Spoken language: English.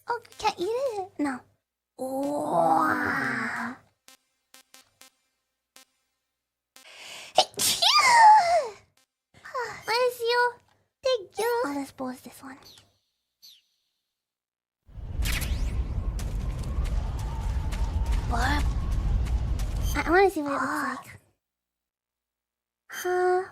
Oh, you can't eat it? No. Oh. Bless you. Thank you. Oh, let's pause this one. What? I want to see what it looks like. Huh?